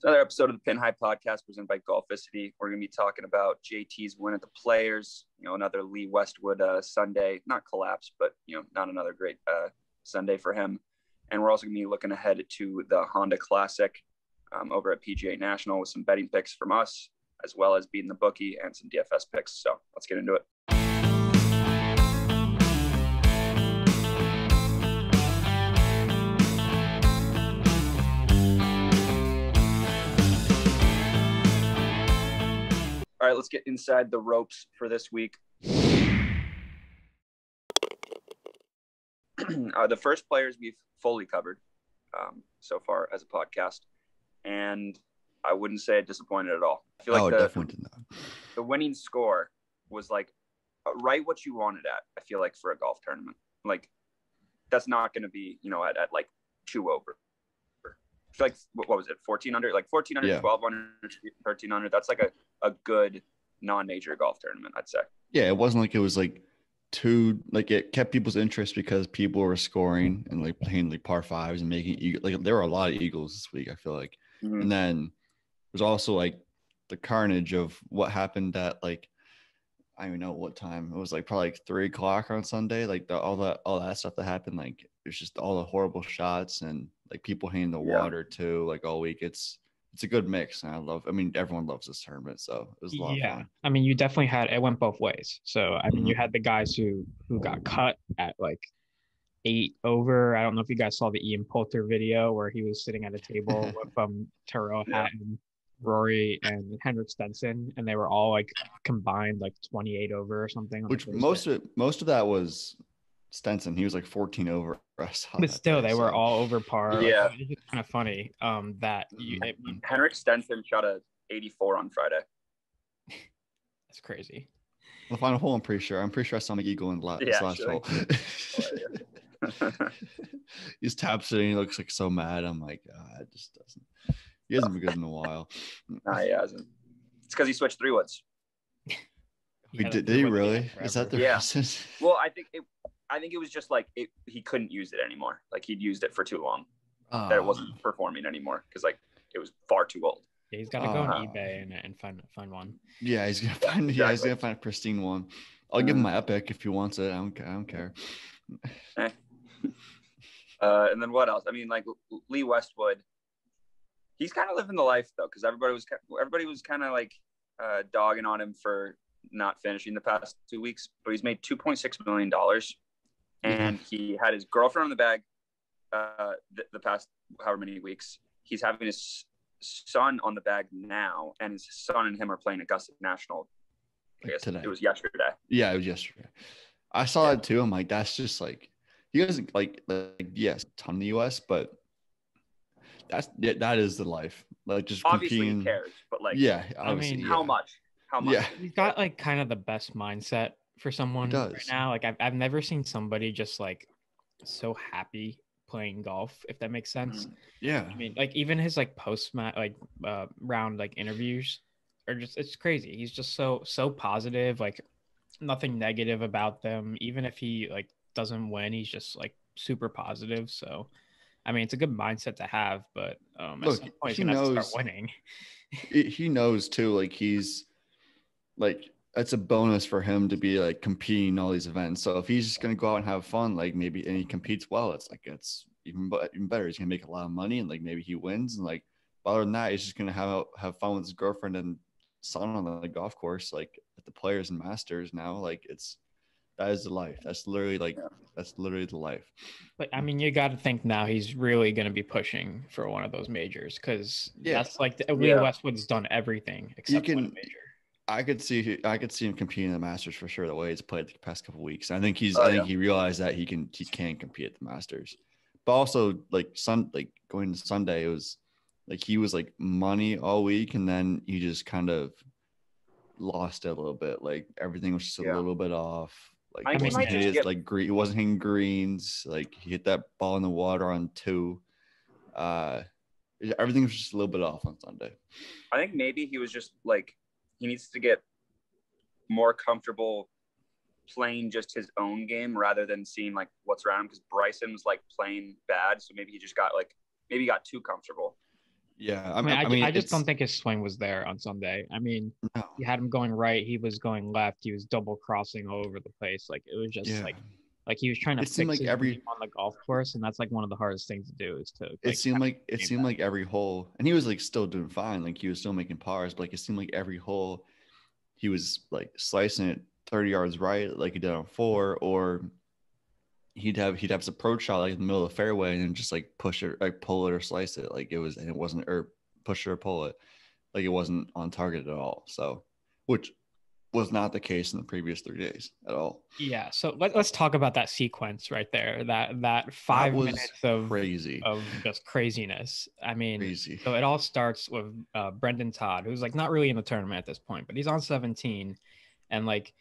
Another episode of the Pin High Podcast presented by Golficity. We're going to be talking about JT's win at the Players. Another Lee Westwood Sunday, not collapse, but not another great Sunday for him. And we're also going to be looking ahead to the Honda Classic over at PGA National with some betting picks from us, as well as beating the bookie and some DFS picks. So let's get into it. All right, let's get inside the ropes for this week. The first players we've fully covered so far as a podcast, and I wouldn't say disappointed at all. I feel like the winning score was like right what you wanted at. I feel like for a golf tournament, like that's not going to be at like 2 over. I feel like what was it, 1400, like 1400, yeah. 1200, 1300. That's like a good non-major golf tournament, I'd say. Yeah, it wasn't like it was like it kept people's interest because people were scoring and like playing like par fives and making like there were a lot of eagles this week, I feel like. Mm-hmm. And then there's also like the carnage of what happened at like I don't even know what time. It was like probably like 3 o'clock on Sunday. Like all that stuff that happened, like it's just all the horrible shots and like people hitting the water too, like all week. It's a good mix. And everyone loves this tournament. So it was a lot of fun. I mean, you definitely it went both ways. So, I mean, you had the guys who got cut at like 8 over. I don't know if you guys saw the Ian Poulter video where he was sitting at a table with Tyrrell Hatton, Rory, and Henrik Stenson. And they were all like combined like 28 over or something. Which most of that was Stenson. He was like 14 over. But still, they were all over par. Yeah, it's just kind of funny that Henrik Stenson shot a 84 on Friday. That's crazy. The final hole, I'm pretty sure I saw an eagle in the last hole. He's taps it and he looks like so mad. I'm like, it just doesn't. He hasn't been good in a while. No, he hasn't. It's because he switched 3 woods. Did he really? Is that the reason? Well, I think it was just like he couldn't use it anymore. Like he'd used it for too long that it wasn't performing anymore because like it was far too old. Yeah, he's got to go on eBay and find one. Yeah, he's gonna find. Exactly. Yeah, he's gonna find a pristine one. I'll give him my Epic if he wants it. I don't care. And then what else? I mean, like Lee Westwood, he's kind of living the life though, because everybody was kind of like dogging on him for not finishing the past 2 weeks, but he's made $2.6 million. And he had his girlfriend on the bag the past however many weeks. He's having his son on the bag now, and his son and him are playing Augusta National. I guess today. It was yesterday. Yeah, it was yesterday. I saw it too. I'm like, that's just like you guys like yes, ton in the US, but that is the life. Like just obviously competing. He cares, but like I mean, how much? Yeah, he's got like kind of the best mindset for someone right now. Like I've never sseen somebody just like so happy playing golf, if that makes sense. Yeah. I mean, like even his like post-match like round like interviews are just it's crazy. He's just so positive, like nothing negative about them. Even if he like doesn't win, he's just like super positive. So I mean, it's a good mindset to have, but at some point he's gonna have to start winning. He knows too, like he's like it's a bonus for him to be like competing in all these events. So if he's just gonna go out and have fun, like maybe and he competes well, it's even better. He's gonna make a lot of money and like maybe he wins and like other than that, he's just gonna have fun with his girlfriend and son on the golf course, like at the Players and Masters now. Like that is the life. That's literally the life. But I mean, you got to think now he's really going to be pushing for one of those majors because that's like Lee Westwood's done everything except win a major. I could see him competing in the Masters for sure. The way he's played the past couple of weeks, I think he realized that he can compete at the Masters. But also like going to Sunday, it was like he was like money all week, and then he just kind of lost it a little bit. Like everything was just a little bit off. Like he wasn't hitting greens. Like he hit that ball in the water on 2. Everything was just a little bit off on Sunday. I think maybe he was just like he needs to get more comfortable playing just his own game rather than seeing like what's around him because Bryson was like playing bad, so maybe he just got too comfortable. Yeah, I mean, I just don't think his swing was there on Sunday. I mean, no. You had him going right, he was going left, he was double crossing all over the place. Like it was just like he was trying to fix his game on the golf course, and that's like one of the hardest things to do is to. It seemed like every hole, and he was like still doing fine, like he was still making pars, but like it seemed like every hole, he was like slicing it 30 yards right, like he did on 4, or he'd have his approach shot like in the middle of the fairway and then just like push it, like pull it or slice it, like it wasn't, or push it or pull it, like it wasn't on target at all. So, which was not the case in the previous 3 days at all. Yeah. So let's talk about that sequence right there. That 5 minutes of crazy of just craziness. I mean, crazy. So it all starts with Brendan Todd, who's like not really in the tournament at this point, but he's on 17, and like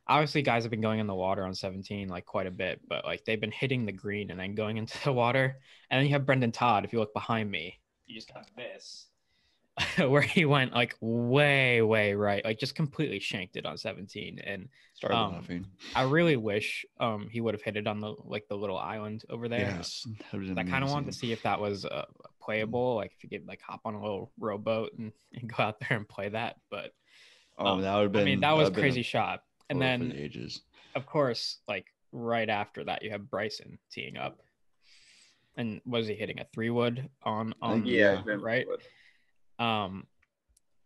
obviously guys have been going in the water on 17 like quite a bit, but like they've been hitting the green and then going into the water. And then you have Brendan Todd. If you look behind me, you just got this. Where he went like way right, like just completely shanked it on 17, and started laughing. I really wish he would have hit it on the little island over there. Yes, I kind of wanted to see if that was playable, like if you could like hop on a little rowboat and go out there and play that. But that would have been. I mean, that was a crazy shot. And then the ages. Of course, like right after that, you have Bryson teeing up, and was he hitting a 3-wood on right?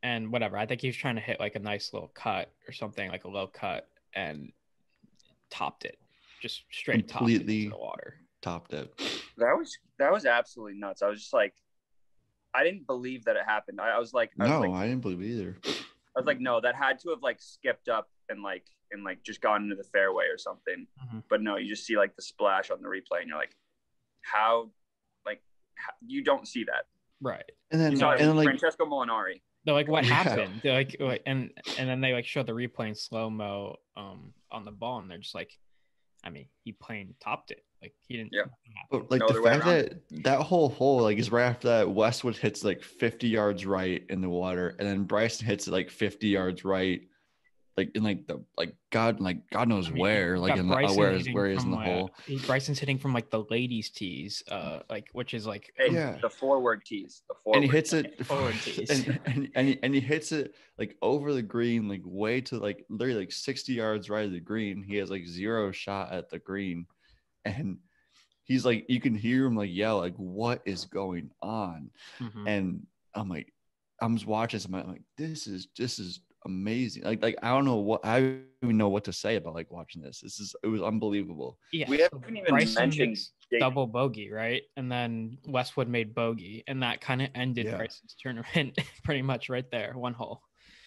And whatever, I think he was trying to hit like a nice little cut or something, like a low cut, and topped it, just straight completely topped it into the water. Topped it. That was absolutely nuts. I was just like, I didn't believe that it happened. I was like, I didn't believe it either. I was like, no, that had to have like skipped up and just gone into the fairway or something. Mm-hmm. But no, you just see like the splash on the replay, and you're like, how you don't see that. Right. And then like Francesco Molinari. They're like, what happened? They're like, and then they like show the replay in slow-mo on the ball, and they're just like, I mean, he plain topped it. Like he didn't. Yeah. But like the fact that whole hole, like is right after that, Westwood hits like 50 yards right in the water, and then Bryson hits it like 50 yards right, like in like the God knows where, like in where he is in the hole. Bryson's hitting from like the ladies' tees, like which is like the forward tees, and he hits it forward tees, and he hits it like over the green, like way to like literally like 60 yards right of the green. He has like 0 shot at the green, and he's like, you can hear him like yell, like, what is going on? Mm-hmm. And I'm just watching this, I'm like, this is amazing. Like I don't even know what to say about like watching this. It was unbelievable. Yeah, we haven't even mentioned double bogey, right? And then Westwood made bogey, and that kind of ended Bryson's tournament pretty much right there, one hole.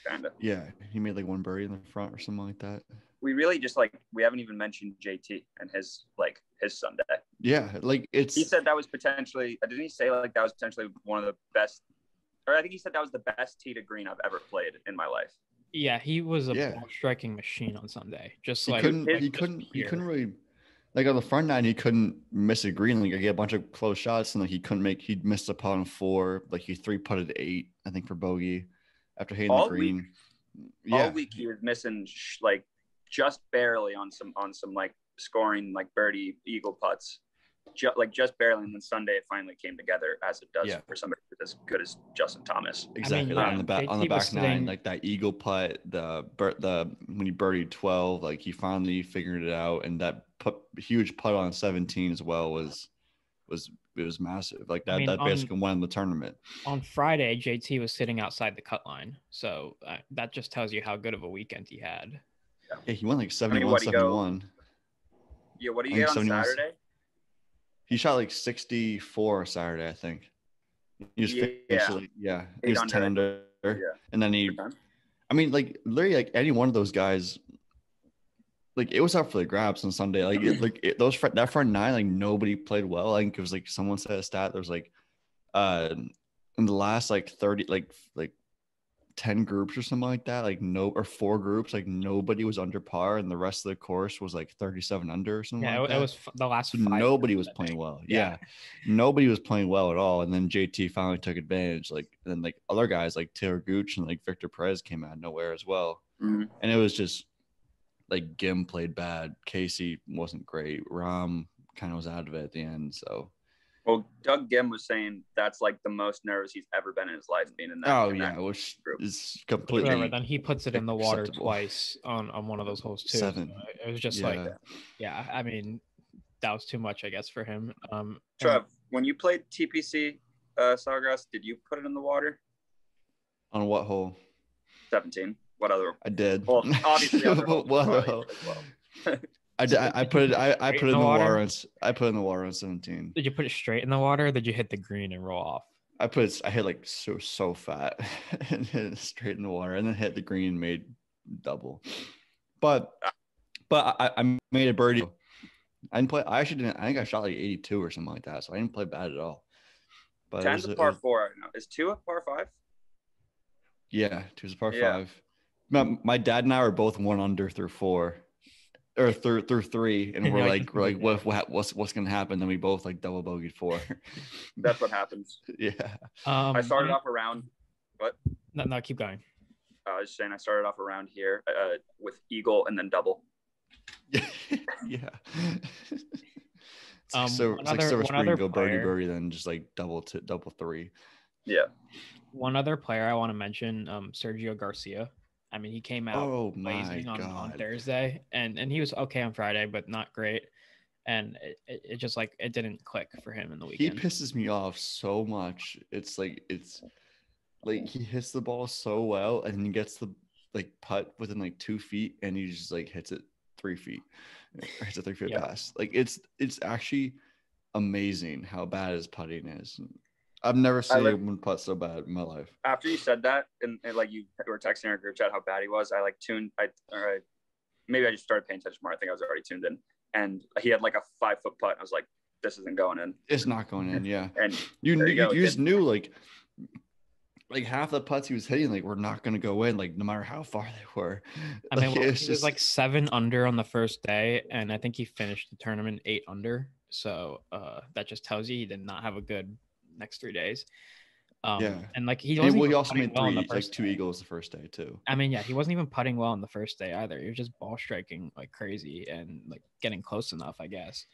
Kind of. Yeah, he made like 1 birdie in the front or something like that. We really just we haven't even mentioned JT and his Sunday. Yeah, like he said that was potentially, didn't he say like that was potentially one of the best, or I think he said that was the best tee to green I've ever played in my life. Yeah, he was a ball striking machine on Sunday. Just he couldn't really, like on the front nine, he couldn't miss a green. Like he had a bunch of close shots, and like he missed a putt on 4. Like he 3-putted 8, I think, for bogey after hitting the green. All week he was missing like just barely on some like scoring like birdie eagle putts. Just barely, and then Sunday it finally came together as it does for somebody as good as Justin Thomas. Exactly, on the back nine, like that eagle putt, the when he birdied 12, like he finally figured it out, and that huge putt on 17 as well was massive. Like that basically won the tournament. On Friday, JT was sitting outside the cut line, so that just tells you how good of a weekend he had. Yeah, he won like 71. Yeah, what do you get on Saturday? He shot like 64 Saturday, I think. He was he was 10 under. Yeah. And then I mean, like literally, like any one of those guys, like it was up for the grabs on Sunday. Like that front nine, like nobody played well. I think it was like someone said a stat. There was like, in the last like 30, like 10 groups or something like that, like 4 groups, like nobody was under par, and the rest of the course was like 37 under or something. It was the last 5. Nobody was playing well. Yeah, nobody was playing well at all. And then JT finally took advantage. Like, and then like other guys like Taylor Gooch and like Victor Perez came out of nowhere as well. Mm-hmm. And it was just like Gim played bad. Casey wasn't great. Rahm kind of was out of it at the end. So Well, Doug Gim was saying that's like the most nervous he's ever been in his life being in that. Which is completely. Whatever. Then he puts it in the water twice on one of those holes too. 7. So it was just I mean, that was too much, I guess, for him. Trev, when you played TPC Sawgrass, did you put it in the water? On what hole? 17. What other? I did. Well, obviously, what other hole? I put it. I put it in the water. I put it in the water on 17. Did you put it straight in the water? Or did you hit the green and roll off? I hit like so fat and hit it straight in the water, and then hit the green and made double. But I made a birdie. I didn't play. I actually didn't. I think I shot like 82 or something like that. So I didn't play bad at all. But 10's a par 4. Is 2 a par 5? Yeah, 2's a par 5. My dad and I were both 1 under through 4. Or through 3, and we're like what's gonna happen? Then we both like double bogeyed 4. That's what happens. Yeah. I started off around. What? No, keep going. I was saying I started off around here with eagle and then double. Yeah. It's like silver screen, go birdie, then just like double 3. Yeah. One other player I want to mention, Sergio Garcia. I mean, he came out blazing on Thursday, and he was okay on Friday, but not great. And it just like it didn't click for him in the weekend. He pisses me off so much. It's like he hits the ball so well, and he gets the like putt within like 2 feet, and he just like hits it 3 feet. Hits a 3 foot pass. Like it's actually amazing how bad his putting is. I've never seen him putt so bad in my life. After you said that, and like you were texting our group chat how bad he was, I like tuned. Maybe I just started paying attention more. I think I was already tuned in, and he had like a 5 foot putt. I was like, "This isn't going in." It's not going in. Yeah, and you just knew like half the putts he was hitting like were not going to go in, like no matter how far they were. I mean, he was like 7 under on the first day, and I think he finished the tournament 8 under. So that just tells you he did not have a good next 3 days. And like he also made 2 eagles the first day too. I mean, he wasn't even putting well on the first day either. He was just ball striking like crazy and like getting close enough, I guess.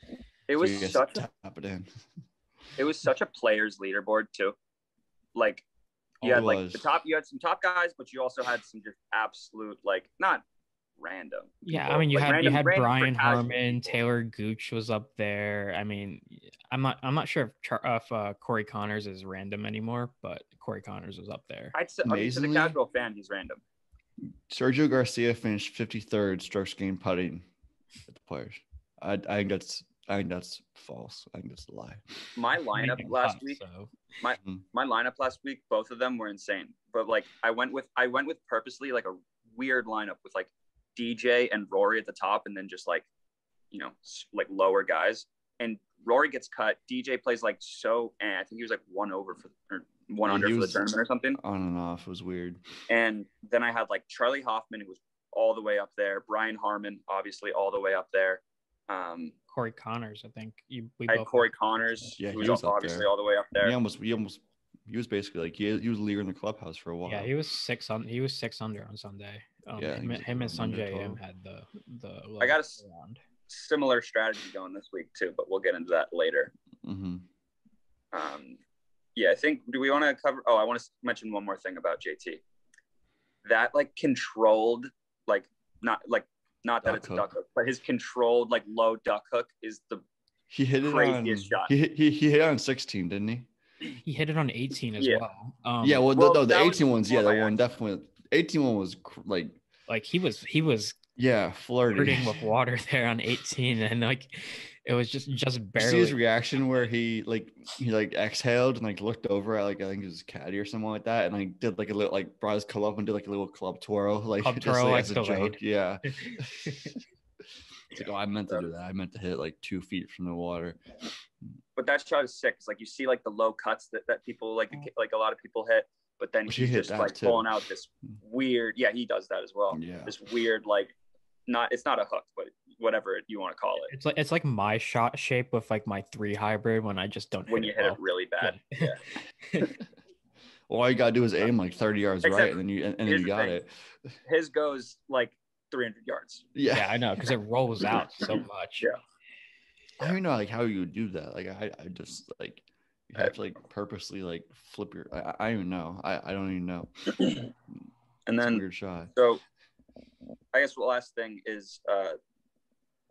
It was such a players leaderboard too. Like you had some top guys, but you also had some just absolute like not random. Yeah, people. I mean you had Brian Harmon, Taylor Gooch was up there. I mean, I'm not sure if Corey Connors is random anymore, but Corey Connors was up there. I'd say to the casual fan, he's random. Sergio Garcia finished 53rd strokes gained putting at the players. I think that's false. I think that's a lie. My lineup last week, my lineup last week, both of them were insane. But like I went with purposely like a weird lineup with like DJ and Rory at the top, and then just like, you know, like lower guys. And Rory gets cut. DJ plays like I think he was like 1 under for the tournament or something. On and off. It was weird. And then I had like Charlie Hoffman, who was all the way up there. Brian Harmon, obviously all the way up there. Corey Connors, I think. I had Corey Connors, who was obviously all the way up there. He was basically like he was leader in the clubhouse for a while. Yeah, he was 6 under on Sunday. Him and Sanjay had the I got a similar strategy going this week too, but we'll get into that later. Mm-hmm. I think, do we want to cover? I want to mention one more thing about JT. That like controlled, like not that it's a duck hook, but his controlled like low duck hook is the craziest shot. He hit it on 16, didn't he? He hit it on 18 as well. The 18 ones, that one definitely. 18 one was like he was flirting with water there on 18, and like it was just barely. See his reaction where he exhaled and like looked over at like I think it was caddy or something like that, and like did like a little like brought his club up and did like a little club twirl as a joke. Yeah. It's like, I meant to do that. I meant to hit like 2 feet from the water. But that shot is sick. It's like you see like the low cuts that people like a lot of people hit. But then he's just like pulling out this weird. Yeah, he does that as well. Yeah. This weird like, it's not a hook, but whatever you want to call it. It's like my shot shape with like my 3 hybrid when I just don't. When you hit it really bad. Yeah. Well, all you gotta do is aim like 30 yards right, and then you got it. His goes like 300 yards. Yeah, I know, because it rolls out so much. Yeah. I don't know like how you would do that. Like I just like you have to like purposely like flip your. I don't even know. I don't even know. And then weird shot. So I guess the last thing is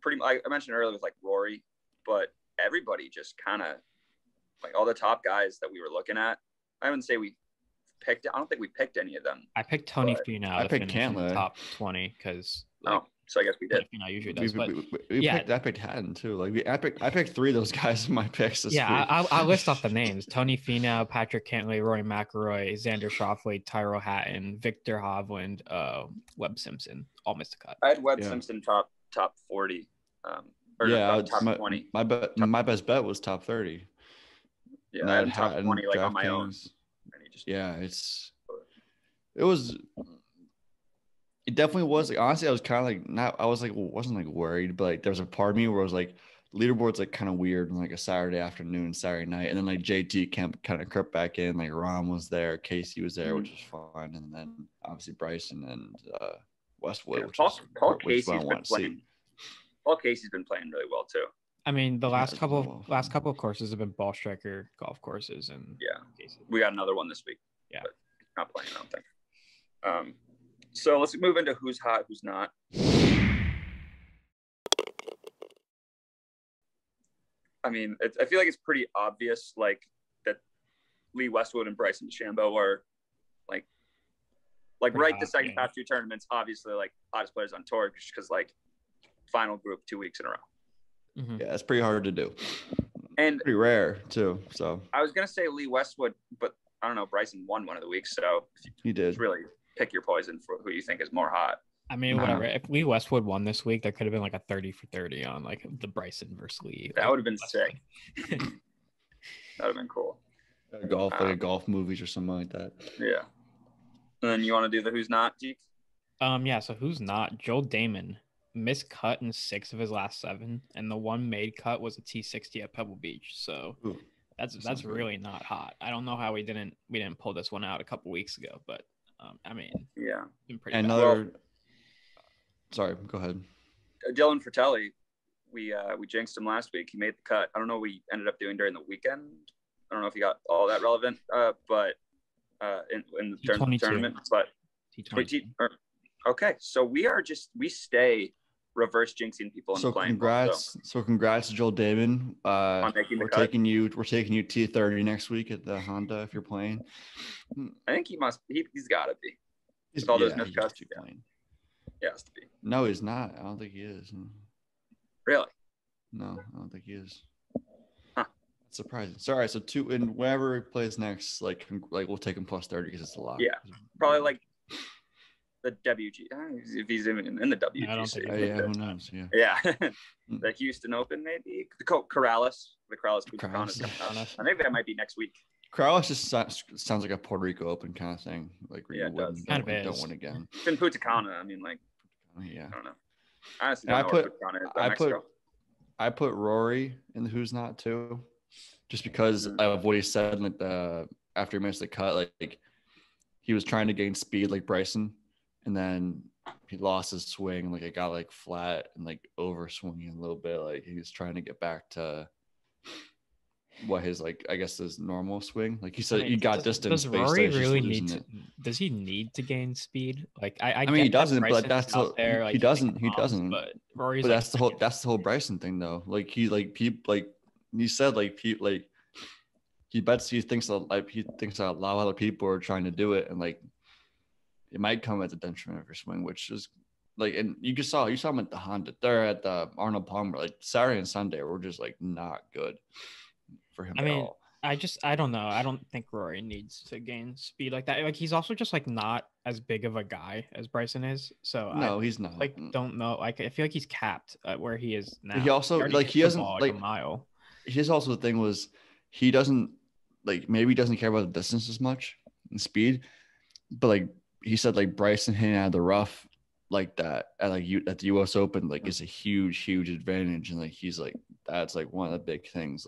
pretty. I mentioned earlier with like Rory, but everybody just kind of like all the top guys that we were looking at. I wouldn't say we picked. I don't think we picked any of them. I picked Tony Finau. I picked Cantlay top 20 because. So I guess we did. Finau usually does, I picked Hatton too. Like I picked 3 of those guys in my picks this week. I'll list off the names: Tony Finau, Patrick Cantlay, Rory McIlroy, Xander Schauffele, Tyrrell Hatton, Victor Hovland, Webb Simpson. All missed a cut. I had Webb Simpson top 40. Top 20. My best bet was top 30. Yeah, I had top 20 like on my own. It definitely was. Like, honestly, I was kind of like wasn't like worried, but like there was a part of me where I was like, leaderboard's like kind of weird on like a Saturday afternoon, Saturday night, and then like JT kind of crept back in. Like Ron was there, Casey was there, which was fun, and then obviously Bryson and Westwood. Paul Casey's been playing really well too. I mean, the last couple of courses have been ball striker golf courses, and we got another one this week. Yeah, but not playing, I don't think. So let's move into who's hot, who's not. I mean, I feel like it's pretty obvious, like that Lee Westwood and Bryson DeChambeau are like the second past 2 tournaments, obviously like hottest players on tour, just because like final group 2 weeks in a row. Mm-hmm. Yeah, it's pretty hard to do, and pretty rare too. So I was gonna say Lee Westwood, but I don't know. Bryson won one of the weeks, so he did. Really pick your poison for who you think is more hot. I mean, whatever. If Lee Westwood won this week, there could have been like a 30 for 30 on like the Bryson versus Lee. That would have been sick. That would have been cool. Golf movies or something like that. Yeah. And then you want to do the who's not, Jeek? Yeah. So who's not? Joel Damon missed cut in 6 of his last 7, and the one made cut was a T60 at Pebble Beach. So that's really not hot. I don't know how we didn't pull this one out a couple weeks ago, but. I mean, yeah. Sorry, go ahead. Dylan Fratelli, we jinxed him last week. He made the cut. I don't know what we ended up doing during the weekend. I don't know if he got all that relevant, but in the tournament. But okay, so we stay reverse jinxing people in the playing. Congrats to Joel Damon. On making the cut. We're taking you T30 next week at the Honda if you're playing. I think he's got to be. With all those missed cuts. He has to be. No, he's not. I don't think he is. Really? No, I don't think he is. Huh. That's surprising. Sorry. So and whenever he plays next, like we'll take him plus 30 because it's a lot. Yeah, probably like the WG. If he's even in the WG. I don't think who knows? Yeah. The Houston Open, maybe. The Corrales. I think that might be next week. Corrales just sounds like a Puerto Rico Open kind of thing. Like it does. Don't win again. It's in Punta Cana. I mean, like, yeah. I don't know. Honestly, I put Rory in the who's not too, just because of what he said like after he missed the cut. Like he was trying to gain speed like Bryson, and then he lost his swing. Like it got like flat and like over swinging a little bit. Like he was trying to get back to what his his normal swing. Like he said, he got distance. Does Rory really need to? Does he need to gain speed? Like I mean, he doesn't. But that's he doesn't. But Rory's. But that's the whole Bryson thing, though. Like he said he bets he thinks a lot of other people are trying to do it, and like it might come at the detriment of your swing, which is like, and you saw him at the Honda. They're at the Arnold Palmer. Like Saturday and Sunday were just like not good for him at all. I don't know. I don't think Rory needs to gain speed like that. Like he's also just like not as big of a guy as Bryson is. So no, he's not. Like don't know. Like I feel like he's capped at where he is now. He also he doesn't like a mile. His also the thing was he doesn't maybe he doesn't care about the distance as much and speed, but like he said Bryson hitting out of the rough like that at at the US Open is a huge advantage, and he's that's one of the big things.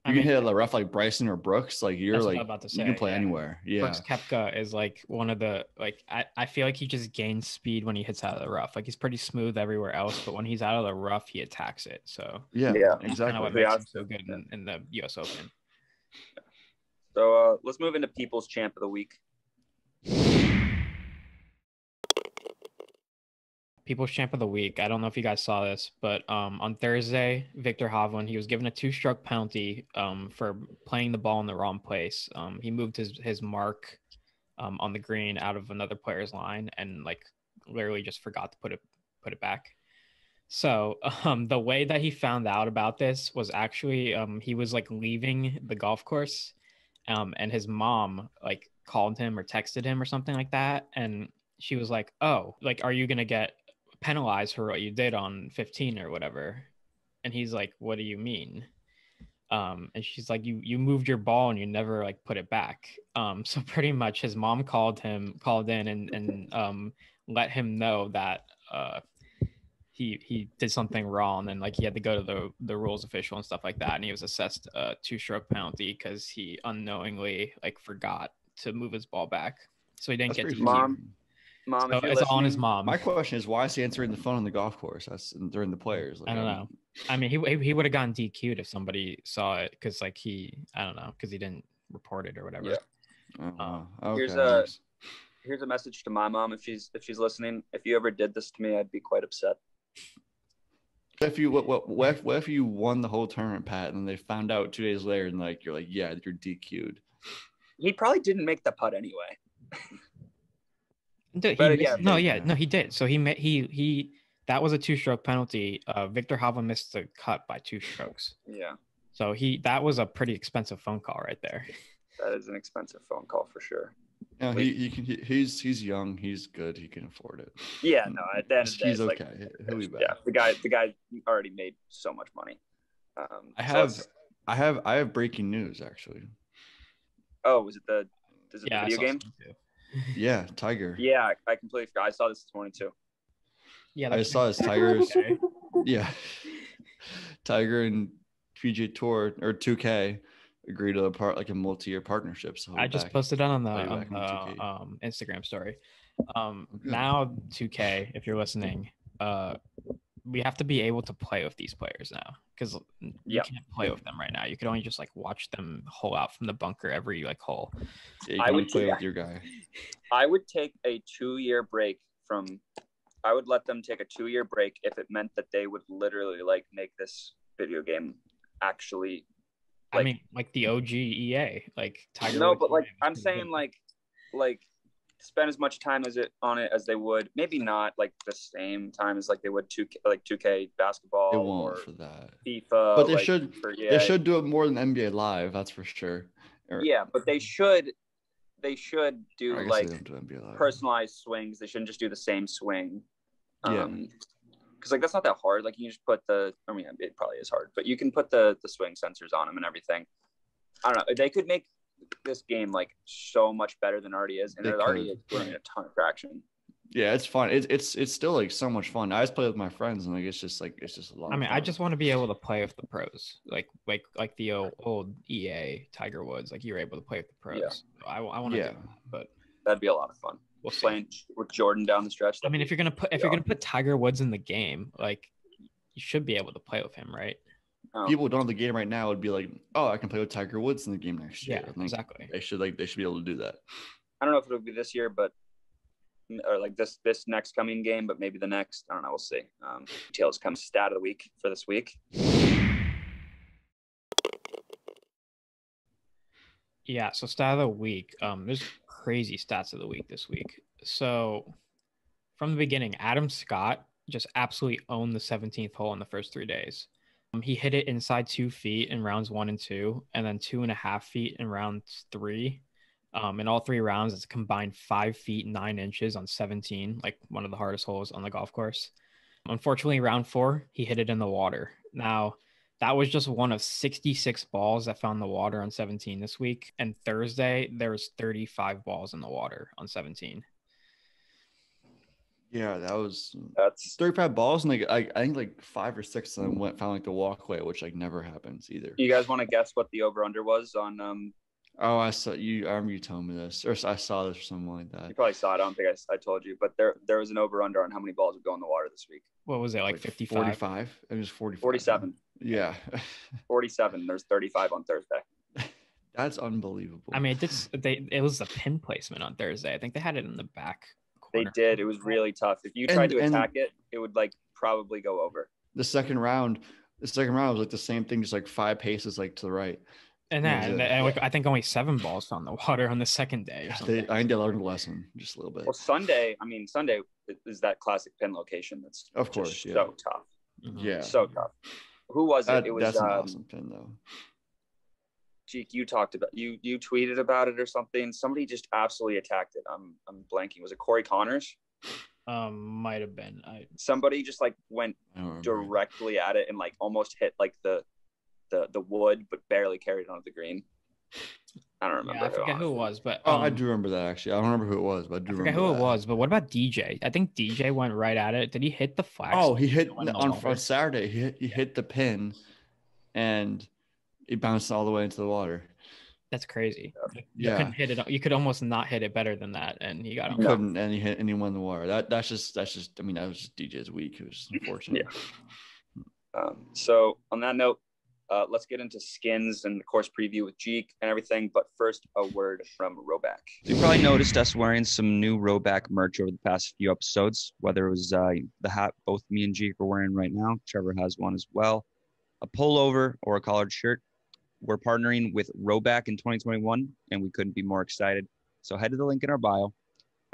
You can hit a rough like Bryson or Brooks, like you're like about to say, you can play anywhere. Yeah. Brooks Koepka is like one of the I feel like he just gains speed when he hits out of the rough. Like he's pretty smooth everywhere else, but when he's out of the rough, he attacks it. So yeah, exactly. Kind of what makes him so good in the US Open. So let's move into People's Champ of the Week. People's Champ of the Week. I don't know if you guys saw this, but on Thursday, Victor Hovland, he was given a 2-stroke penalty for playing the ball in the wrong place. He moved his mark on the green out of another player's line and like literally just forgot to put it back. So the way that he found out about this was actually he was like leaving the golf course and his mom like called him or texted him or something like that. And she was like, oh, like, are you going to get penalized for what you did on 15 or whatever? And he's like, what do you mean? And she's like, you moved your ball and you never like put it back. So pretty much his mom called in and let him know that he did something wrong and like he had to go to the rules official and stuff like that, and he was assessed a 2-stroke penalty because he unknowingly like forgot to move his ball back, so he didn't get to mom, so it's on his mom. My question is, why is he answering the phone on the golf course? That's during the players. Like, I don't know. I mean, he would have gotten DQ'd if somebody saw it because like I don't know, because he didn't report it or whatever. Yeah. Okay. Here's a message to my mom if she's listening. If you ever did this to me, I'd be quite upset. What if you won the whole tournament, Pat, and they found out 2 days later and like you're like, yeah, you're DQ'd. He probably didn't make the putt anyway. He did. So he that was a 2-stroke penalty. Victor Hovland missed the cut by 2 strokes. Yeah. So that was a pretty expensive phone call right there. That is an expensive phone call for sure. No, he's young. He's good. He can afford it. Yeah, no, at the end of the day, he's okay. He'll be back. Yeah, the guy already made so much money. I have breaking news actually. Oh, is it the video game? Yeah, Tiger. Yeah, I completely forgot. I saw this morning too. Yeah, I saw his Tigers. Yeah, Tiger and PGA Tour or 2K agreed to a multi-year partnership. So I just posted that on the Instagram story. Now 2K, if you're listening, we have to be able to play with these players now because you can't play with them right now. You can only just like watch them hole out from the bunker every like hole. Yeah, you can only play with your guy. I would take a 2-year break I would let them take a 2-year break if it meant that they would literally like make this video game actually. I mean, like the OG EA, like Tiger. No, but like I'm saying, like spend as much time on it as they would. Maybe not like the same time as like they would 2K basketball. They won't for that. FIFA, but they should. They should do it more than NBA Live. That's for sure. Yeah, but they should. They should do like personalized swings. They shouldn't just do the same swing. Because like that's not that hard. Like you just put it probably is hard, but you can put the swing sensors on them and everything. I don't know. They could make this game like so much better than it already is, and they're already getting a ton of traction. Yeah, it's fun. It's still like so much fun. I just play with my friends, and like it's just a lot. I mean, I just want to be able to play with the pros, like the old EA Tiger Woods. Like you're able to play with the pros. Yeah. So I want to do that, but that'd be a lot of fun. We'll playing with Jordan down the stretch. I mean, if you're gonna put Tiger Woods in the game, like you should be able to play with him, right? People who don't have the game right now would be like, "Oh, I can play with Tiger Woods in the game next year." Yeah, exactly. They should be able to do that. I don't know if it'll be this year, or like this next coming game, but maybe the next. I don't know. We'll see. Details come stat of the week for this week. Yeah, so stat of the week. There's crazy stats of the week this week. So from the beginning, Adam Scott just absolutely owned the 17th hole in the first 3 days. He hit it inside 2 feet in rounds 1 and 2, and then 2.5 feet in round 3. In all 3 rounds, it's a combined 5 feet 9 inches on 17, like one of the hardest holes on the golf course. Unfortunately, round 4, he hit it in the water. Now, that was just one of 66 balls that found the water on 17 this week. And Thursday, there was 35 balls in the water on 17. Yeah, that's 35 balls, and like I think like 5 or 6 of them found like the walkway, which like never happens either. You guys want to guess what the over under was on? Oh, I remember you telling me this, or I saw this or something like that. You probably saw it. I don't think I told you, but there was an over under on how many balls would go in the water this week. What was it, like 55? 45? It was 45. 47. Yeah. 47. There's 35 on Thursday. That's unbelievable. I mean, it was the pin placement on Thursday. I think they had it in the back corner. They did. It was really tough. If you tried to attack it, it would like probably go over. The second round was like the same thing, just like 5 paces like to the right. And I think only 7 balls found the water on the second day or something. I need to learn a lesson just a little bit. Well, Sunday is that classic pin location that's of course so tough. Mm-hmm. Yeah. So tough. Who was it? It was that's an awesome pin though. Jeek, you talked about you tweeted about it or something. Somebody just absolutely attacked it. I'm blanking. Was it Corey Connors? Might have been. Somebody just like went directly at it and like almost hit like the wood, but barely carried onto the green. I don't remember. Yeah, I forget who it was, but I do remember that actually. I don't remember who it was, but I forget who it was. But what about DJ? I think DJ went right at it. Did he hit the flag? Oh, he hit on Saturday. He hit the pin, and it bounced all the way into the water. That's crazy. You couldn't hit it. You could almost not hit it better than that, and he got on. Couldn't, and he hit, and he won the water. That's just. I mean, that was just DJ's week. It was unfortunate. Yeah. So on that note, let's get into skins and the course preview with Jeek and everything. But first, a word from Rowback. You probably noticed us wearing some new Rowback merch over the past few episodes. Whether it was the hat both me and Jeek are wearing right now. Trevor has one as well. A pullover or a collared shirt. We're partnering with Rowback in 2021, and we couldn't be more excited. So head to the link in our bio,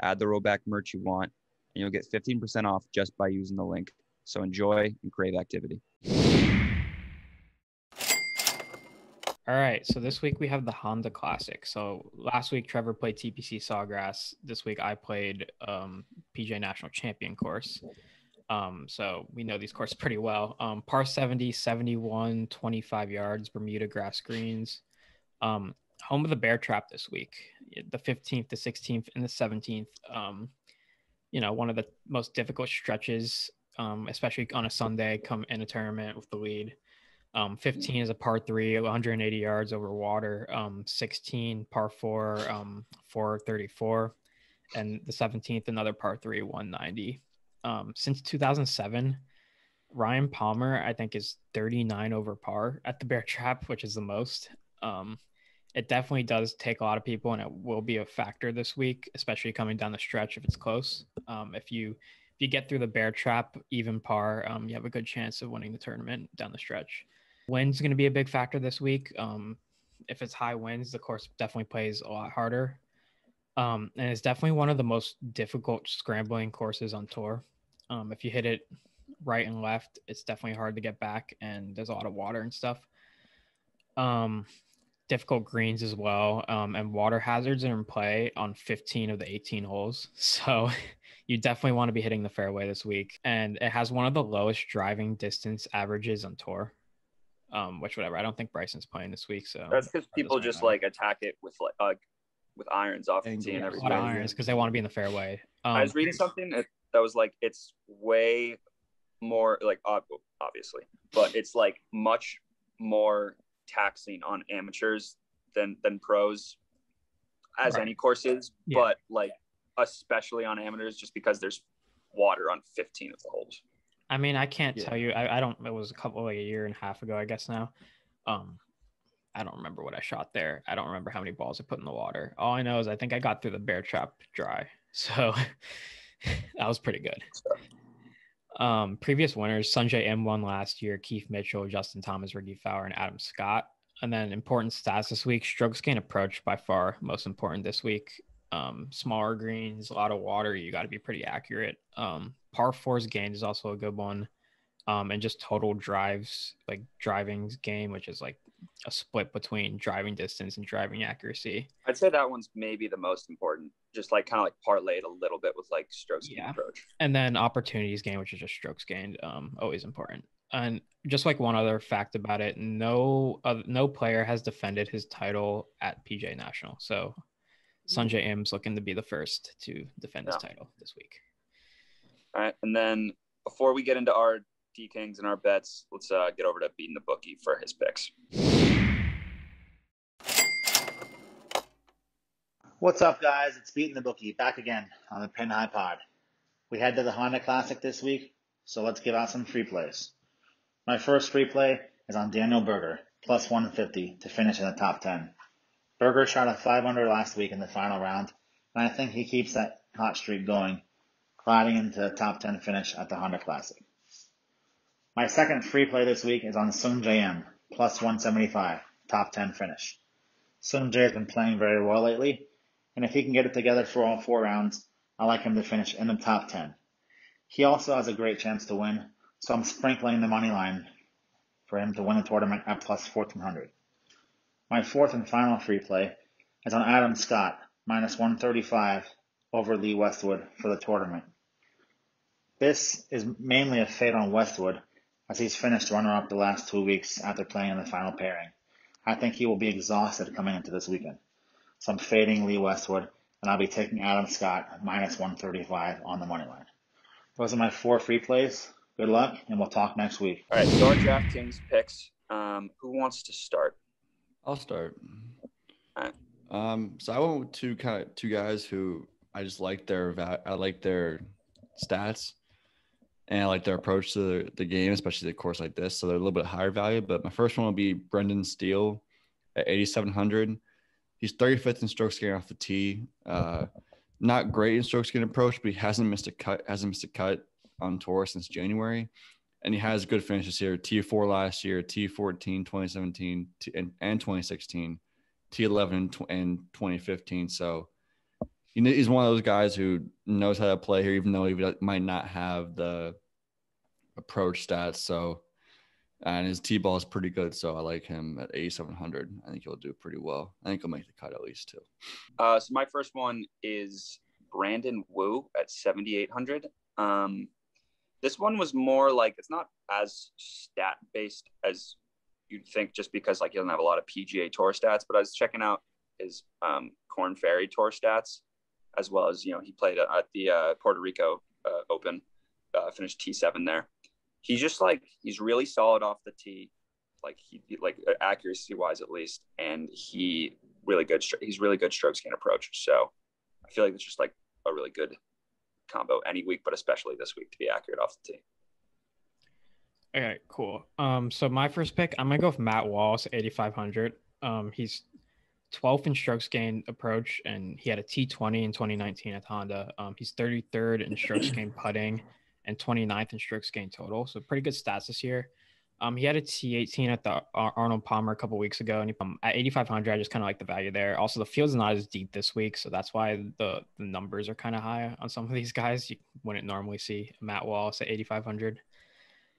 add the Rowback merch you want, and you'll get 15% off just by using the link. So enjoy and crave activity. All right, so this week we have the Honda Classic. So last week Trevor played TPC Sawgrass. This week I played PGA National Champion course. So we know these courses pretty well. Par 70, 71, 25 yards, Bermuda grass greens. Home of the Bear Trap this week, the 15th, the 16th, and the 17th. One of the most difficult stretches, especially on a Sunday, come in a tournament with the lead. 15 is a par 3, 180 yards over water. 16, par 4, 434. And the 17th, another par 3, 190. Since 2007, Ryan Palmer, I think, is 39 over par at the Bear Trap, which is the most. It definitely does take a lot of people, and it will be a factor this week, especially coming down the stretch if it's close. If you get through the Bear Trap, even par, you have a good chance of winning the tournament down the stretch. Wind's going to be a big factor this week. If it's high winds, the course definitely plays a lot harder. And it's definitely one of the most difficult scrambling courses on tour. If you hit it right and left, it's definitely hard to get back, and there's a lot of water and stuff. Difficult greens as well, and water hazards are in play on 15 of the 18 holes. So you definitely want to be hitting the fairway this week. And it has one of the lowest driving distance averages on tour. Which whatever. I don't think Bryson's playing this week, so that's because people just like attack it with with irons off the tee and everything. A lot of irons because they want to be in the fairway. I was reading something that was like it's way more like obviously, but it's like much more taxing on amateurs than pros, as any course is. Yeah. But like especially on amateurs, just because there's water on 15 of the holes. I mean, I can't tell you. I don't. It was a year and a half ago, I guess now. I don't remember what I shot there. I don't remember how many balls I put in the water. All I know is I think I got through the Bear Trap dry, so that was pretty good. Previous winners: Sanjay M won last year, Keith Mitchell, Justin Thomas, Ricky Fowler, and Adam Scott. And then important stats this week: strokes gained approach by far most important this week. Smaller greens, a lot of water. You got to be pretty accurate. Par 4s gained is also a good one. And just total drives, like driving game, which is like a split between driving distance and driving accuracy. I'd say that one's maybe the most important. Just like kind of like parlayed a little bit with like strokes gained approach. And then opportunities gained, which is just strokes gained, always important. And just like one other fact about it, no player has defended his title at PGA National. So Sanjay M's looking to be the first to defend his title this week. All right. And then before we get into our D-Kings and our bets, let's get over to BeatinTheBookie for his picks. What's up, guys? It's BeatinTheBookie back again on the Pin High Pod. We head to the Honda Classic this week, so let's give out some free plays. My first free play is on Daniel Berger, plus 150 to finish in the top 10. Berger shot a 5-under last week in the final round, and I think he keeps that hot streak going, gliding into the top 10 finish at the Honda Classic. My second free play this week is on Sung J M, plus 175, top 10 finish. Sung J has been playing very well lately, and if he can get it together for all 4 rounds, I like him to finish in the top 10. He also has a great chance to win, so I'm sprinkling the money line for him to win the tournament at plus 1,400. My fourth and final free play is on Adam Scott, minus 135 over Lee Westwood for the tournament. This is mainly a fade on Westwood, as he's finished runner-up the last 2 weeks after playing in the final pairing. I think he will be exhausted coming into this weekend. So I'm fading Lee Westwood, and I'll be taking Adam Scott minus 135 on the money line. Those are my 4 free plays. Good luck, and we'll talk next week. All right, so our Draftkings picks. Who wants to start? I'll start. All right. So I went with two guys who I just like their stats, and I like their approach to the game, especially the course like this. So they're a little bit higher value. But my first one will be Brendan Steele at 8,700. He's 35th in strokes gained off the tee. Not great in strokes gained approach, but he hasn't missed a cut on tour since January. And he has good finishes here. T4 last year, T14, 2017, and 2016, T11 and 2015. So he's one of those guys who knows how to play here, even though he might not have the approach stats. So, and his tee ball is pretty good. So I like him at 8,700. I think he'll do pretty well. I think he'll make the cut at least too. So my first one is Brandon Wu at 7,800. This one was more like, it's not as stat based as you'd think, just because like he doesn't have a lot of PGA Tour stats. But I was checking out his Korn Ferry Tour stats, as well as, he played at the Puerto Rico Open, finished T7 there. He's just like, he's really solid off the tee, like accuracy wise at least, and he's really good strokes gain approach. So I feel like it's just like a really good combo any week, but especially this week, to be accurate off the tee. Okay, cool. So my first pick, I'm gonna go with Matt Wallace, 8,500. He's 12th in strokes gained approach, and he had a T20 in 2019 at Honda. He's 33rd in strokes gained putting and 29th in strokes gained total. So pretty good stats this year. He had a T18 at the Arnold Palmer a couple weeks ago, and at 8,500, I just kind of like the value there. Also, the field's not as deep this week, so that's why the numbers are kind of high on some of these guys. You wouldn't normally see Matt Wallace at 8,500.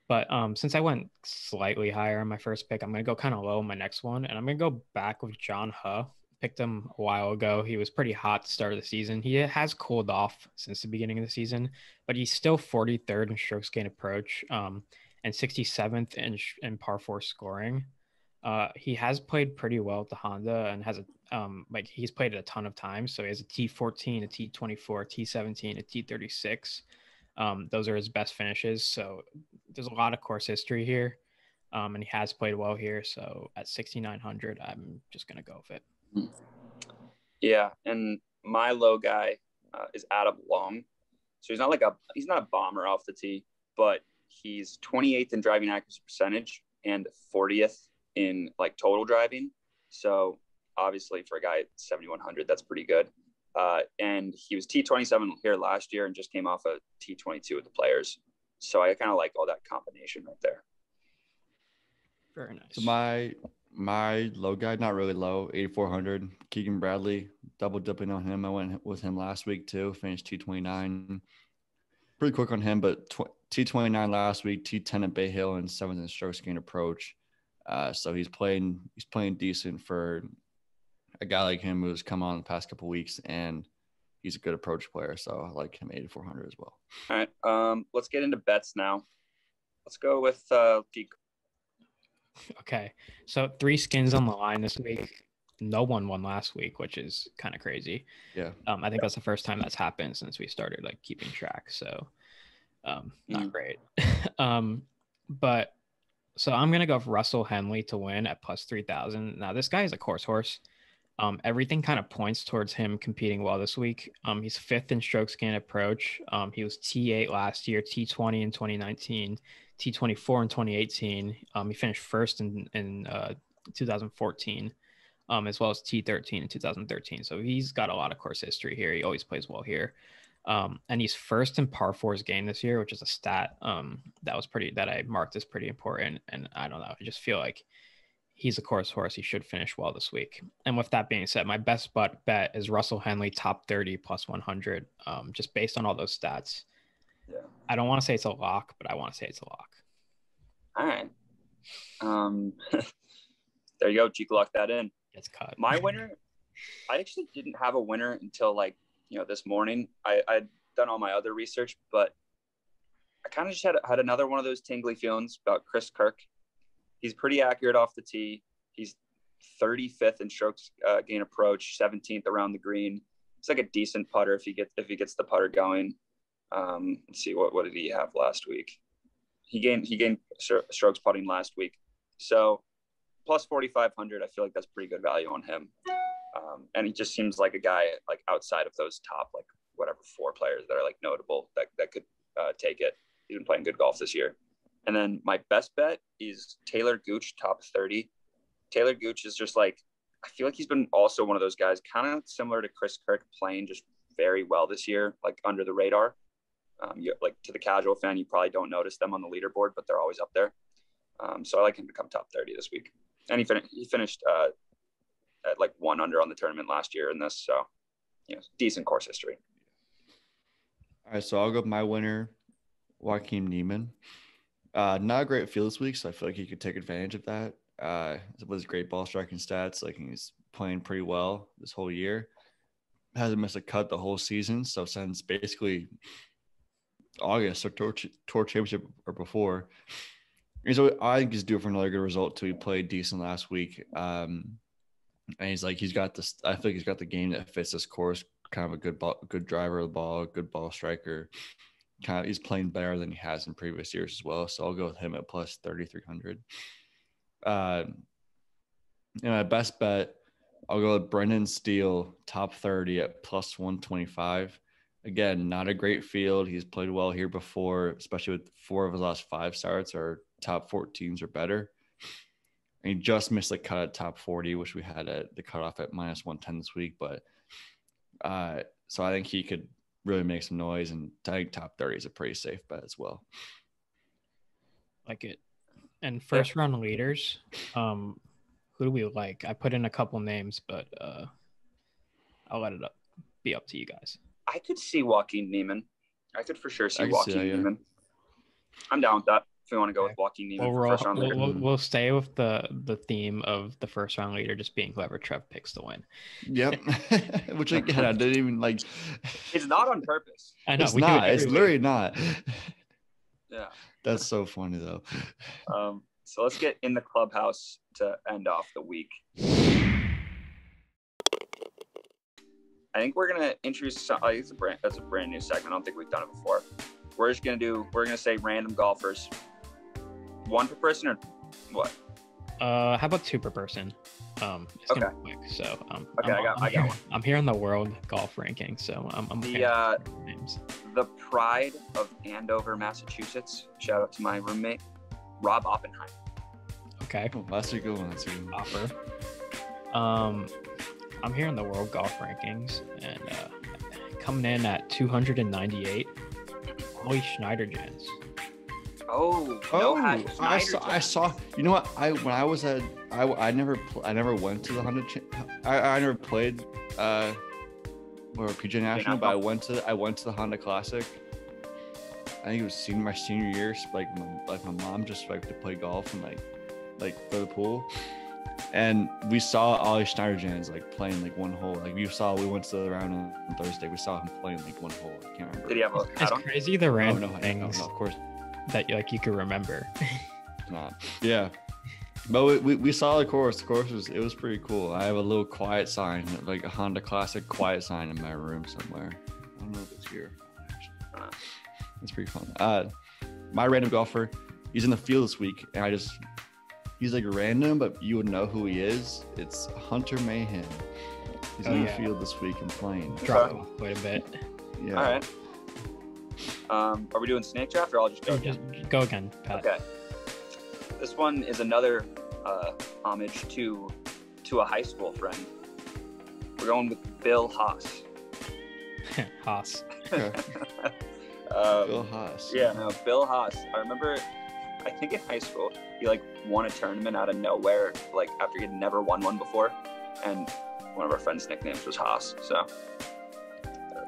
But since I went slightly higher on my first pick, I'm going to go kind of low on my next one, and I'm going to go back with John Huff. Picked him a while ago. He was pretty hot to start of the season. He has cooled off since the beginning of the season, but he's still 43rd in strokes gained approach, and 67th in par 4 scoring. He has played pretty well at the Honda and has he's played it a ton of times. So he has a T14, a T24, T17, a T36. Those are his best finishes. So there's a lot of course history here, and he has played well here. So at 6,900, I'm just gonna go with it. Yeah, and my low guy is Adam Long. So he's not a bomber off the tee, but he's 28th in driving accuracy percentage and 40th in like total driving. So obviously for a guy at 7,100, that's pretty good. And he was T27 here last year and just came off a T22 with the Players. So I kind of like all that combination right there. Very nice. So my low guy, not really low, 8,400. Keegan Bradley, double dipping on him. I went with him last week too. Finished T29. Pretty quick on him, but T29 last week, T10 at Bay Hill, and 7th in strokes gained approach. So he's playing decent for a guy like him who's come on the past couple of weeks, and he's a good approach player. So I like him 8,400 as well. All right, let's get into bets now. Let's go with Jeek. Okay, so 3 skins on the line this week. No one won last week, which is kind of crazy. Yeah. I think that's the first time that's happened since we started like keeping track. So Not great. But so I'm gonna go with Russell Henley to win at plus 3,000. Now this guy is a course horse. Everything kind of points towards him competing well this week. He's 5th in strokes gained approach. He was T8 last year, T20 in 2019, T24 in 2018. He finished first in 2014, as well as T13 in 2013. So he's got a lot of course history here. He always plays well here. And he's first in par fours gained this year, which is a stat that I marked as pretty important. And I don't know, I just feel like he's a course horse. He should finish well this week. And with that being said, my best bet is Russell Henley top 30 plus 100, just based on all those stats. Yeah. I don't want to say it's a lock, but I want to say it's a lock. All right. There you go. Jeek locked that in. It's cut. My winner, I actually didn't have a winner until this morning. I'd done all my other research, but I kind of just had another one of those tingly feelings about Chris Kirk. He's pretty accurate off the tee. He's 35th in strokes gain approach, 17th around the green. It's like a decent putter if he gets the putter going. Let's see, what did he have last week? He gained strokes putting last week. So plus 4,500, I feel like that's pretty good value on him. And he just seems like a guy like outside of those top 4 players that are notable that could take it. He's been playing good golf this year. And then my best bet is Taylor Gooch, top 30. Taylor Gooch is just I feel like he's been also one of those guys kind of similar to Chris Kirk, playing just very well this year, under the radar. To the casual fan, you probably don't notice them on the leaderboard, but they're always up there. So I like him to come top 30 this week. And he finished at 1 under on the tournament last year in this. So, decent course history. All right, so I'll go with my winner, Joaquim Neiman. Not a great field this week, so I feel like he could take advantage of that. With his great ball striking stats, he's playing pretty well this whole year. Hasn't missed a cut the whole season, so since basically August or tour championship or before. So I think he's due for another good result too. He played decent last week, and he's got this. I think he's got the game that fits this course. Kind of a good driver of the ball, good ball striker. He's playing better than he has in previous years as well. So I'll go with him at plus 3,300. And my best bet, I'll go with Brendan Steele, top 30 at plus 125. Again, not a great field. He's played well here before, especially with 4 of his last 5 starts are top 14s or better. And he just missed the cut at top 40, which we had at the cutoff at minus 110 this week. But so I think he could really make some noise, and I think top 30 is a pretty safe bet as well. Like it. And first round leaders, who do we like? I put in a couple names, but I'll let it be up to you guys. I could see Joaquim Neiman. I could for sure see Joaquim Neiman. I'm down with that. If we want to go with Joaquim Neiman for first round leader. We'll stay with the theme of the first round leader just being whoever Trev picks to win. Yep. Which again, I didn't even like. It's not on purpose. I know. It's not. It's literally not. Yeah. That's so funny though. So let's get in the clubhouse to end off the week. I think we're gonna introduce that's a brand new segment. I don't think we've done it before. We're gonna say random golfers. 1 per person or what? How about 2 per person? It's gonna be quick. So okay, I got one. I'm here on the world golf ranking, so I'm names. The pride of Andover, Massachusetts. Shout out to my roommate, Rob Oppenheim. Okay. Oh, that's a good one. Offer. I'm here in the world golf rankings, and coming in at 298, Ollie Schneiderjans. I saw. You know what? I never went to the 100. I never played or PGA National, but I went to the Honda Classic. I think it was my senior year. Like my mom just to play golf and like go to the pool. And we saw Ollie Schneiderjans playing one hole. We went to the round on Thursday. We saw him playing one hole. I can't remember. Did he have a hat on? It's crazy the random things no, of course. That you could remember. Yeah. But we saw the course. The course was pretty cool. I have a little quiet sign, a Honda Classic quiet sign in my room somewhere. I don't know if it's here. It's pretty fun. My random golfer, he's in the field this week, and he's like random, but you would know who he is. It's Hunter Mayhem. He's in the field this week and playing. Drop him quite a bit. Yeah. All right. Are we doing snake draft, or I'll just go again? Just go again, Pat. Okay. This one is another homage to a high school friend. We're going with Bill Haas. Haas. Okay. Bill Haas. Yeah, no, Bill Haas. I remember, I think in high school, he like won a tournament out of nowhere, like after he'd never won one before, and one of our friends' nicknames was Haas. So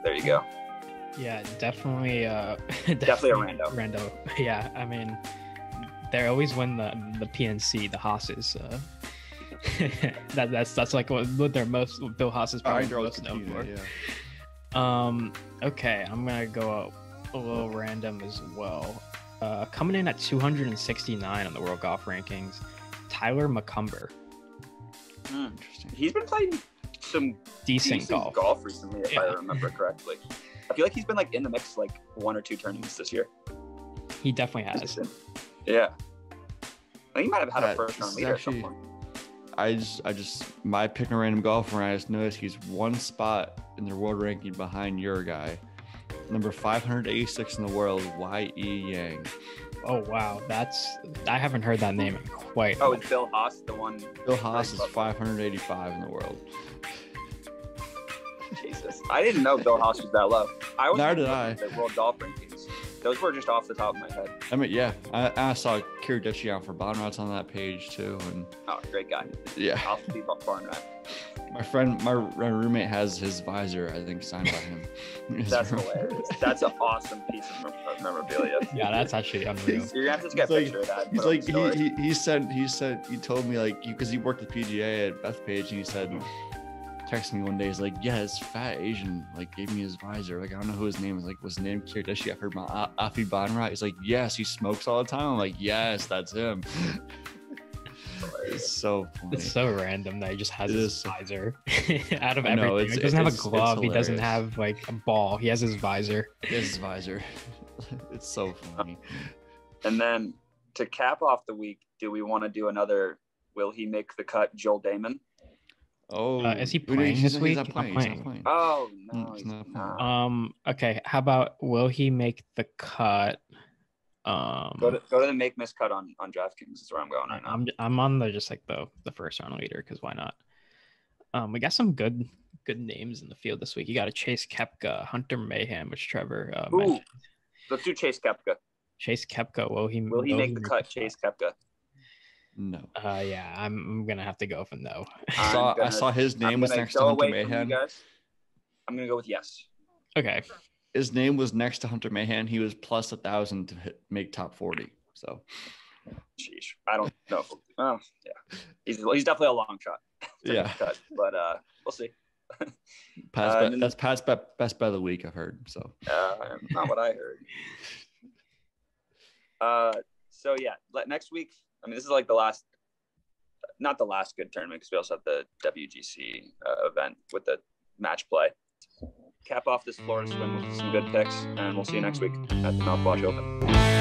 there you go. Yeah, definitely. Definitely a rando. Rando. Yeah, I mean, they always win the PNC, the Haas's. That's like what they're most. Bill Haas is probably most known for. Yeah. Okay, I'm gonna go a little random as well. Coming in at 269 on the World Golf Rankings, Tyler Mccumber. Interesting. He's been playing some decent golf recently, if I remember correctly. I feel like he's been like in the mix like one or two tournaments this year. He definitely has. Yeah. I think he might have had a first round leader at some point. I just my pick a random golfer, and I just noticed he's one spot in the world ranking behind your guy, number 586 in the world, Y.E. Yang. Oh wow, I haven't heard that name in quite. Oh, it's Bill Haas, the one. Bill Haas is 585 in the world. Jesus, I didn't know Bill Haas was that low. Neither did I. The world golf rankings. Those were just off the top of my head. I mean, yeah, I saw Kiridachi for Bonrat's on that page too, and great guy. Yeah, I'll be Bonrat. My roommate has his visor, I think, signed by him. That's hilarious. That's an awesome piece of memorabilia. Yeah, that's actually unreal. You're gonna have to get a picture of that. He's like, he told me like, because he worked at PGA at Bethpage, and he said, texted me one day, he's like, yeah, this fat Asian like gave me his visor. Like, I don't know who his name is. Like, was his name Kiridachi? I've heard about Afi Bonrat. He's like, yes, he smokes all the time. I'm like, yes, that's him. It's so funny. It's so random that he just has his visor out of everything. He doesn't have a glove. He doesn't have like a ball. He has his visor. It's so funny. And then to cap off the week, do we want to do another will he make the cut Joel Damon? Oh, is he playing this week? He's not playing. Oh no, he's not. Okay, how about will he make the cut? Go to the make miss cut on DraftKings is where I'm going right now. I'm on just like the first round leader, because why not? We got some good names in the field this week. You got a Chase Koepka, Hunter Mayhem, which Trevor mentioned. Let's do Chase Koepka. Chase Koepka, will he make the cut? Chase Koepka. No. Yeah, I'm gonna have to go for no. I saw his name was next to Hunter Mayhem. I'm gonna go with yes. Okay. His name was next to Hunter Mayhem. He was plus 1,000 to make top 40. So, sheesh, I don't know. Oh, yeah, he's definitely a long shot. Yeah, cut, but we'll see. That's Pat's best bet of the week, I've heard. So, not what I heard. So yeah, next week. I mean, this is like not the last good tournament, because we also have the WGC event with the match play. Cap off this Florida swim with some good picks, and we'll see you next week at the Mouthwash Open.